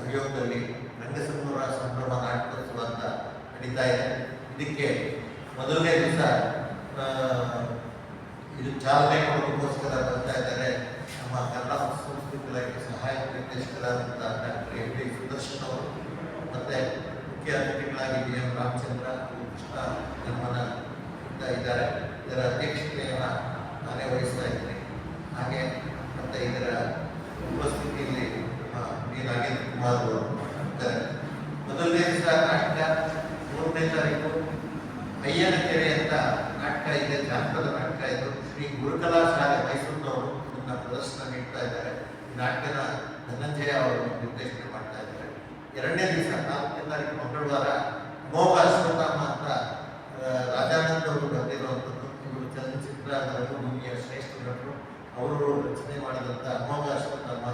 ಸಹಯೋಗದಲ್ಲಿ ರಂಗಸಮೂಹ ಸಂಭ್ರಮ ನಾಟಕೋತ್ಸವ ಅಂತ ನಡೀತಾ ಇದೆ. ಇದಕ್ಕೆ ಮೊದಲನೇ ದಿವಸ ಇದು ಚಾಲನೆ ಕೊಡೋದಕ್ಕೋಸ್ಕರ ಬರ್ತಾ ಇದ್ದಾರೆ ನಮ್ಮ ಕನ್ನಡ ಸಂಸ್ಕೃತಿ ಇಲಾಖೆ ಸಹಾಯಕ ನಿರ್ದೇಶಕರಾದಂಥ ಡಾಕ್ಟರ್ ಎಂ ಡಿ ಸುದರ್ಶನ್ ಅವರು, ಮತ್ತು ಮುಖ್ಯ ಅತಿಥಿಗಳಾಗಿ ಬಿ ಎಂ ರಾಮಚಂದ್ರ ಕೃಷ್ಣ ಜನ್ಮನ ಇದ್ದಾರೆ. ಇದರ ಅಧ್ಯಕ್ಷತೆಯನ್ನು ನಾನೇ ವಹಿಸ್ತಾ ಇದ್ದೀನಿ. ಹಾಗೆ ಮತ್ತು ಇದರ ಉಪಸ್ಥಿತಿಯಲ್ಲಿ ಬಿ ನಾಗೇಂದ್ರ ಕುಮಾರ್ ಅವರು ಇದ್ದಾರೆ. ಮೊದಲನೇ ದಿವಸ ನಾಟಕ, 3ನೇ ತಾರೀಕು ಅಯ್ಯನಕೆರೆ ಅಂತ ನಾಟಕ ಇದೆ, ಜಾನಪದ ನಾಟಕ. ಇದು ಶ್ರೀ ಗುರುಕಲಾ ಶಾಲೆ ಮೈಸೂರಿನವರು ಇದನ್ನ ಪ್ರದರ್ಶನ ನೀಡ್ತಾ ಇದ್ದಾರೆ. ಈ ನಾಟಕನ ಧನಂಜಯ ಅವರು ನಿರ್ದೇಶನ ಮಾಡ್ತಾ ಇದ್ದಾರೆ. 2ನೇ ದಿವಸ 4ನೇ ತಾರೀಕು ಮಂಗಳವಾರ ಅಮೋಘ ಅಶ್ವತ್ಥಾಮ ಅಂತ ರಾಜಾನಂದ್ ಅವರು ಬರೆದಿರುವಂಥದ್ದು. ಇವರು ಚಲನಚಿತ್ರ ರಂಗಭೂಮಿಯ ಶ್ರೇಷ್ಠ ನಟರು. ಅವರು ರಚನೆ ಮಾಡಿದಂಥ ಅಮೋಘ ಅಶ್ವತ್ಥಾಮ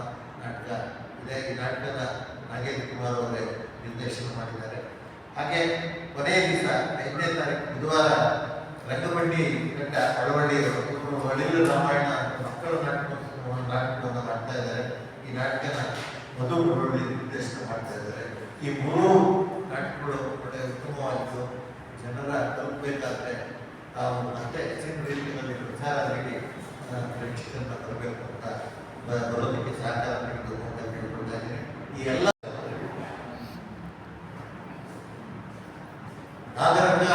ನಾಟಕ ಇದೆ. ಈ ನಾಟಕನ ನಾಗೇಂದ್ರ ಕುಮಾರ್ ಅವರೇ ನಿರ್ದೇಶನ ಮಾಡಿದ್ದಾರೆ. ಹಾಗೆ ಕೊನೆಯ ದಿವಸ 5ನೇ ತಾರೀಕು ಬುಧವಾರ ರಂಗಬಂಡಿ ಗಡ್ಡ ಅಳವಳ್ಳಿಯವರು ಇವರು ಅಳಿಲು ರಾಮಾಯಣ ಮಕ್ಕಳ ನಾಟಕವನ್ನು ಮಾಡ್ತಾ ಇದ್ದಾರೆ. ಈ ನಾಟಕನ ಮಧು ಅಳವಳ್ಳಿ ನಿರ್ದೇಶನ ಮಾಡ್ತಾ ಇದ್ದಾರೆ. ಈ 3 ನಾಟಕಗಳು ಒಳ್ಳೆಯ ಉತ್ತಮವಾಗಿದ್ದು ಜನರ ತಲುಪಬೇಕಾದ್ರೆ ತಾವು ಮತ್ತೆ ಹೆಚ್ಚಿನ ರೀತಿಯಲ್ಲಿ ಪ್ರಚಾರ ನೀಡಿ ಪ್ರೇಕ್ಷಕರನ್ನ ಬರಬೇಕು ಅಂತ ಬರೋದಕ್ಕೆ ಸಹಕಾರ ನೀಡಬೇಕು ಅಂತ ಕೇಳ್ಕೊಳ್ತಾ ಇದ್ದೀನಿ. ಈ ಎಲ್ಲ ನಾಗರಂಗ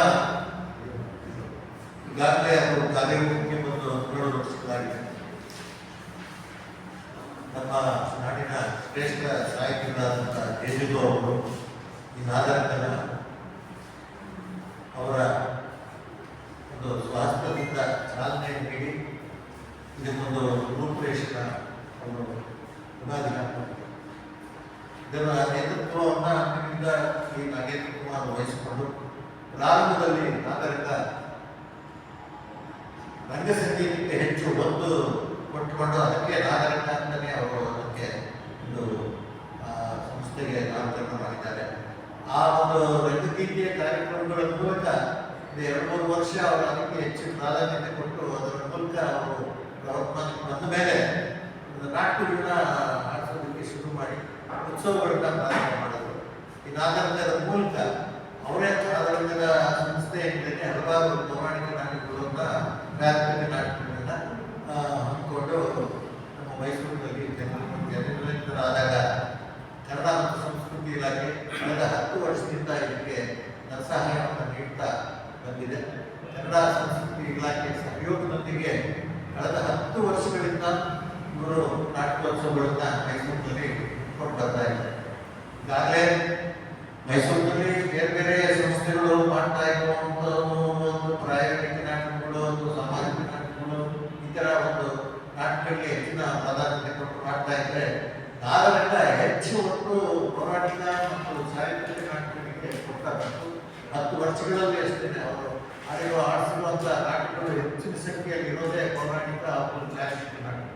ಈಗಾಗಲೇ ಅವರು ಕಾರ್ಯಕ್ರಮಕ್ಕೆ ಬಂದು 17 ವರ್ಷಗಳಾಗಿದೆ. ನಮ್ಮ ನಾಡಿನ ಶ್ರೇಷ್ಠ ಸಾಹಿತಿಗಳಾದಂಥ ದೇಜು ಅವರು ಈ ನಾಗರಂಗನ ಅವರ ಒಂದು ಸ್ವಾಸ್ಥ್ಯದಿಂದ ಚಾಲನೆ ನೀಡಿ ಇದಕ್ಕೊಂದು ರೂಪುರೇಷೆನ ಅವರು ಉಗಾದಿ ಹಾಕಿದ್ದಾರೆ. ಇದರ ನೇತೃತ್ವವನ್ನು ಅಂದಿನಿಂದ ಈ ನಾಗೇಂದ್ರ ಕುಮಾರ್ ವಹಿಸಿಕೊಂಡು ಪ್ರಾರಂಭದಲ್ಲಿ ನಾಗರಿಕ ರಂಗಸಂಗೀತಕ್ಕೆ ಹೆಚ್ಚು ಒತ್ತು ಕೊಟ್ಟುಕೊಂಡು ಅದಕ್ಕೆ ನಾಗರಿಕ ಅಂತಲೇ ಅವರು ಅದಕ್ಕೆ ಒಂದು ಸಂಸ್ಥೆಗೆ ನಾಮಕರಣ ಮಾಡಿದ್ದಾರೆ. ಆ ಒಂದು ರಂಗಗೀತೆಯ ಕಾರ್ಯಕ್ರಮಗಳ ಮೂಲಕ 2-3 ವರ್ಷ ಅವರು ಅದಕ್ಕೆ ಹೆಚ್ಚು ಪ್ರಾಧಾನ್ಯತೆ ಕೊಟ್ಟು ಅದರ ಮೂಲಕ ಅವರು ಬಂದ ಮೇಲೆ ನಾಟಕಗಳನ್ನ ಆಡಿಸೋದಕ್ಕೆ ಶುರು ಮಾಡಿ ಉತ್ಸವಗಳನ್ನ ಪ್ರಾರಂಭ ಮಾಡಿದ್ರು. ಈ ನಾಗರಿಕರ ಮೂಲಕ ಅವರೇ ನಾಗರಿಕರ ಸಂಸ್ಥೆ ಏನಿದೆ ಹಲವಾರು ಪೌರಾಣಿಕ ನಾಟಕಗಳನ್ನ ವ್ಯಾಪಕ ನಾಟಕಗಳನ್ನ ಹಮ್ಮಿಕೊಂಡು ನಮ್ಮ ಮೈಸೂರಿನಲ್ಲಿ ಜನರಾದಾಗ ಕನ್ನಡ ಮತ್ತು ಸಂಸ್ಕೃತಿ ಇಲಾಖೆ ಕಳೆದ 10 ವರ್ಷದಿಂದ ಇದಕ್ಕೆ ಸಹಾಯವನ್ನು ನೀಡ್ತಾ ಬಂದಿದೆ. ಕನ್ನಡ ಸಂಸ್ಕೃತಿ ಇಲಾಖೆ ಸಹಯೋಗದೊಂದಿಗೆ ಕಳೆದ 10 ವರ್ಷಗಳಿಂದ ಇವರು ನಾಟಕೋತ್ಸವಗಳನ್ನ ಮೈಸೂರಿನಲ್ಲಿ ಕೊಟ್ಟು ಬರ್ತಾ ಇದ್ದಾರೆ. ಈಗಾಗಲೇ ಮೈಸೂರಿನಲ್ಲಿ ಬೇರೆ ಬೇರೆ ಸಂಸ್ಥೆಗಳು ಮಾಡ್ತಾ ಇರುವಂಥ ಒಂದು ಪ್ರಾಯೋಗಿಕ ನಾಟಕಗಳು, ಒಂದು ಸಾಮಾಜಿಕ ನಾಟಕಗಳು, ಈ ಥರ ಒಂದು ನಾಟಕಗಳಿಗೆ ಹೆಚ್ಚಿನ ಪ್ರಾಧಾನ್ಯತೆ ಕೊಟ್ಟು ಮಾಡ್ತಾ ಇದ್ದರೆ ನಾಗರಂಗ ಹೆಚ್ಚು ಒಟ್ಟು ಪೌರಾಣಿಕ ಮತ್ತು ಸಾಹಿತ್ಯಿಕ ನಾಟಕಗಳಿಗೆ ಕೊಟ್ಟದ್ದು 10 ವರ್ಷಗಳಲ್ಲಿ ಅಷ್ಟೇ ಅವರು ಆಡಿಸಿರುವಂಥ ನಾಟಕಗಳು ಹೆಚ್ಚಿನ ಸಂಖ್ಯೆಯಲ್ಲಿ ಇರೋದೇ ಪೌರಾಣಿಕ ಹಾಗೂ ಸಾಹಿತ್ಯಿಕ ನಾಟಕ.